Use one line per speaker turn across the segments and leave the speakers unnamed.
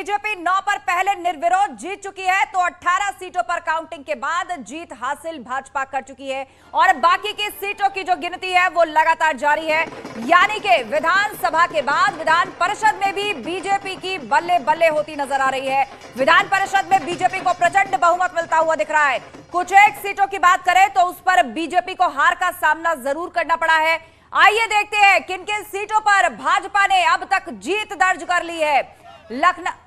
BJP 9 पर पहले निर्विरोध जीत चुकी है तो 18 सीटों पर काउंटिंग के बाद जीत हासिल भाजपा कर चुकी है और बाकी की सीटों की जो गिनती है वो लगातार जारी है। यानी कि विधानसभा के बाद विधान परिषद में भी बीजेपी की बल्ले बल्ले होती नजर आ रही है। विधान परिषद में बीजेपी को प्रचंड बहुमत मिलता हुआ दिख रहा है। कुछ एक सीटों की बात करें तो उस पर बीजेपी को हार का सामना जरूर करना पड़ा है। आइए देखते हैं किन किन सीटों पर भाजपा ने अब तक जीत दर्ज कर ली है। लखनऊ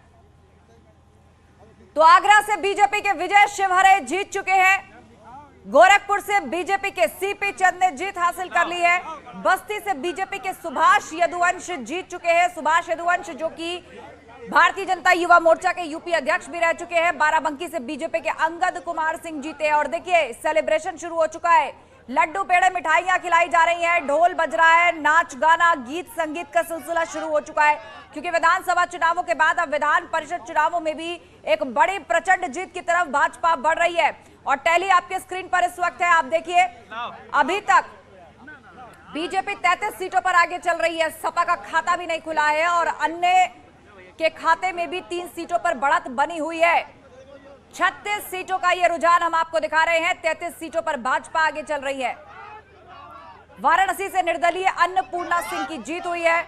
तो आगरा से बीजेपी के विजय शिवहरे जीत चुके हैं। गोरखपुर से बीजेपी के सीपी चंद ने जीत हासिल कर ली है। बस्ती से बीजेपी के सुभाष यदुवंश जीत चुके हैं। सुभाष यदुवंश जो कि भारतीय जनता युवा मोर्चा के यूपी अध्यक्ष भी रह चुके हैं। बाराबंकी से बीजेपी के अंगद कुमार सिंह जीते हैं और देखिए सेलिब्रेशन शुरू हो चुका है। लड्डू पेड़े मिठाइयां खिलाई जा रही हैं, ढोल बज रहा है, नाच गाना गीत संगीत का सिलसिला शुरू हो चुका है क्योंकि विधानसभा चुनावों के बाद अब विधान परिषद चुनावों में भी एक बड़ी प्रचंड जीत की तरफ भाजपा बढ़ रही है। और टैली आपके स्क्रीन पर इस वक्त है, आप देखिए अभी तक बीजेपी 33 सीटों पर आगे चल रही है। सपा का खाता भी नहीं खुला है और अन्य के खाते में भी 3 सीटों पर बढ़त बनी हुई है। 36 सीटों का यह रुझान हम आपको दिखा रहे हैं। 33 सीटों पर भाजपा आगे चल रही है। वाराणसी से निर्दलीय अन्नपूर्णा सिंह की जीत हुई है।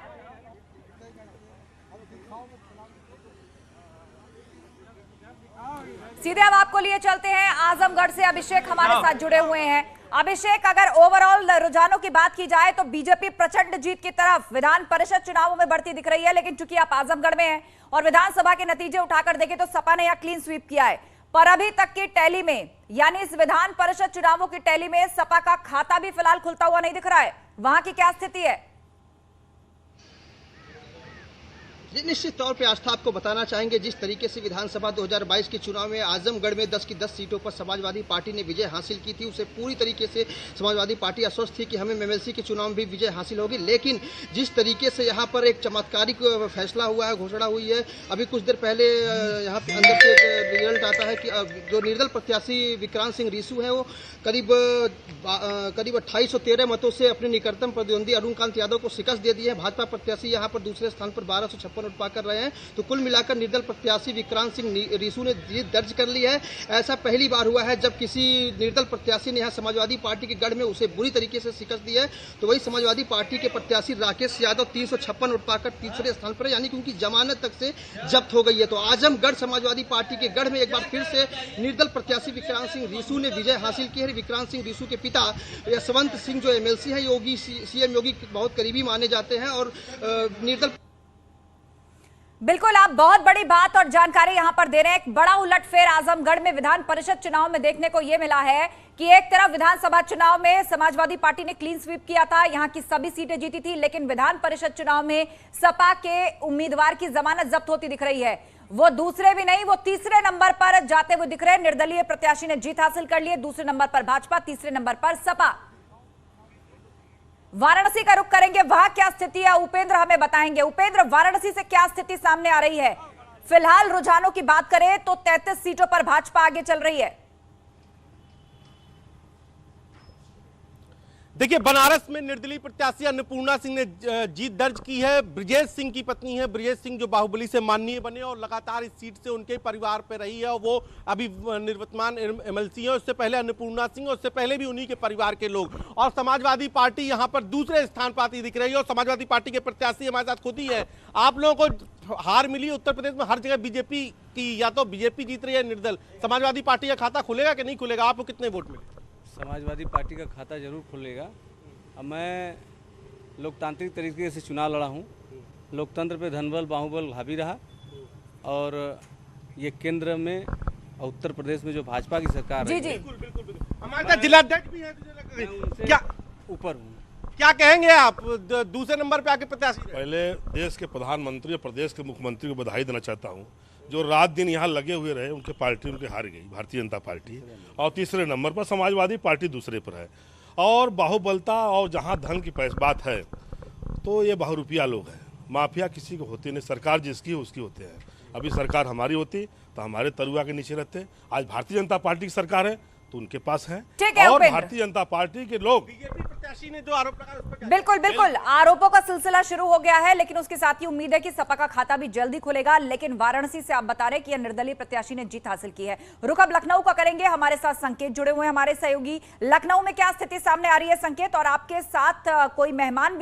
सीधे अब आपको लिए चलते हैं आजमगढ़ से। अभिषेक हमारे साथ जुड़े हुए हैं। अभिषेक, अगर ओवरऑल रुझानों की बात की जाए तो बीजेपी प्रचंड जीत की तरफ विधान परिषद चुनावों में बढ़ती दिख रही है, लेकिन चूंकि आप आजमगढ़ में हैं और विधानसभा के नतीजे उठाकर देखें तो सपा ने यहां क्लीन स्वीप किया है। पर अभी तक की टैली में यानी इस विधान परिषद चुनावों की टैली में सपा का खाता भी फिलहाल खुलता हुआ नहीं दिख रहा है। वहां की क्या स्थिति है?
निश्चित तौर पे आस्था आपको बताना चाहेंगे, जिस तरीके से विधानसभा 2022 के चुनाव में आजमगढ़ में 10 की 10 सीटों पर समाजवादी पार्टी ने विजय हासिल की थी, उसे पूरी तरीके से समाजवादी पार्टी आश्वस्त थी कि हमें एमएलसी के चुनाव में भी विजय हासिल होगी। लेकिन जिस तरीके से यहाँ पर एक चमत्कारिक फैसला हुआ है, घोषणा हुई है, अभी कुछ देर पहले यहाँ पे अंदर से रिजल्ट आता है कि जो निर्दल प्रत्याशी विक्रांत सिंह रीसू है वो करीब 2813 मतों से अपने निकटतम प्रतिद्वंदी अरुणकांत यादव को शिकस्त दे दी है। भाजपा प्रत्याशी यहाँ पर दूसरे स्थान पर 1256 वोट पाकर रहे हैं। तो कुल मिलाकर निर्दल प्रत्याशी विक्रांत सिंह रीसू ने जीत दर्ज कर ली है। ऐसा पहली बार हुआ है जब किसी निर्दल प्रत्याशी ने यहाँ समाजवादी पार्टी के गढ़ में उसे बुरी तरीके से शिकस्त दी है। तो वही समाजवादी पार्टी के प्रत्याशी राकेश यादव 356 वोट पाकर तीसरे स्थान पर है, यानी कि उनकी जमानत तक से जब्त हो गई है। तो आजमगढ़ समाजवादी पार्टी के गढ़ में एक बार फिर से निर्दल प्रत्याशी विक्रांत सिंह रीसू ने विजय हासिल की है। विक्रांत सिंह रीसू के पिता यशवंत सिंह जो एमएलसी है, योगी सीएम योगी बहुत करीबी माने जाते हैं और निर्दल
बिल्कुल आप बहुत बड़ी बात और जानकारी यहां पर दे रहे हैं। एक बड़ा उलटफेर आजमगढ़ में विधान परिषद चुनाव में देखने को यह मिला है कि एक तरफ विधानसभा चुनाव में समाजवादी पार्टी ने क्लीन स्वीप किया था, यहां की सभी सीटें जीती थी, लेकिन विधान परिषद चुनाव में सपा के उम्मीदवार की जमानत जब्त होती दिख रही है। वो दूसरे भी नहीं, वो तीसरे नंबर पर जाते हुए दिख रहे हैं। निर्दलीय प्रत्याशी ने जीत हासिल कर ली है। दूसरे नंबर पर भाजपा, तीसरे नंबर पर सपा। वाराणसी का रुख करेंगे, वहां क्या स्थिति है उपेंद्र हमें बताएंगे। उपेंद्र, वाराणसी से क्या स्थिति सामने आ रही है? फिलहाल रुझानों की बात करें तो 33 सीटों पर भाजपा आगे चल रही है।
देखिए, बनारस में निर्दलीय प्रत्याशी अन्नपूर्णा सिंह ने जीत दर्ज की है। ब्रजेश सिंह की पत्नी है, ब्रजेश सिंह जो बाहुबली से माननीय बने और लगातार इस सीट से उनके परिवार पे रही है और वो अभी निवर्तमान एमएलसी है। उससे पहले अन्नपूर्णा सिंह, उससे पहले भी उन्हीं के परिवार के लोग। और समाजवादी पार्टी यहाँ पर दूसरे स्थान पर आती दिख रही है और समाजवादी पार्टी के प्रत्याशी हमारे साथ खुद ही है। आप लोगों को हार मिली उत्तर प्रदेश में हर जगह बीजेपी की, या तो बीजेपी जीत रही है निर्दल। समाजवादी पार्टी का खाता खुलेगा कि नहीं खुलेगा? आपको कितने वोट मिले?
समाजवादी पार्टी का खाता जरूर खुलेगा। अब मैं लोकतांत्रिक तरीके से चुनाव लड़ा हूँ, लोकतंत्र पे धनबल बाहुबल हावी रहा और ये केंद्र में और उत्तर प्रदेश में जो भाजपा की सरकार है,
बिल्कुल हमारे साथ जिलाध्यक्ष भी हैं, क्या
ऊपर हूँ।
क्या कहेंगे आप दूसरे नंबर पे आके प्रत्याशी?
पहले देश के प्रधानमंत्री और प्रदेश के मुख्यमंत्री को बधाई देना चाहता हूँ, जो रात दिन यहाँ लगे हुए रहे। उनके पार्टी उनके हार गई, भारतीय जनता पार्टी। और तीसरे नंबर पर समाजवादी पार्टी दूसरे पर है। और बाहुबलता और जहाँ धन की बात है तो ये बहुरुपिया लोग हैं। माफिया किसी को होती नहीं, सरकार जिसकी उसकी होते हैं। अभी सरकार हमारी होती तो हमारे तरुआ के नीचे रहते। आज भारतीय जनता पार्टी की सरकार है तो उनके पास है। और भारतीय जनता पार्टी के लोग
प्रत्याशी ने जो आरोप लगाया उस पर क्या?
बिल्कुल बिल्कुल, आरोपों का सिलसिला शुरू हो गया है, लेकिन उसके साथ ही उम्मीद है कि सपा का खाता भी जल्दी खुलेगा। लेकिन वाराणसी से आप बता रहे कि यह निर्दलीय प्रत्याशी ने जीत हासिल की है। रुक अब लखनऊ का करेंगे, हमारे साथ संकेत जुड़े हुए हैं, हमारे सहयोगी। लखनऊ में क्या स्थिति सामने आ रही है संकेत, और आपके साथ कोई मेहमान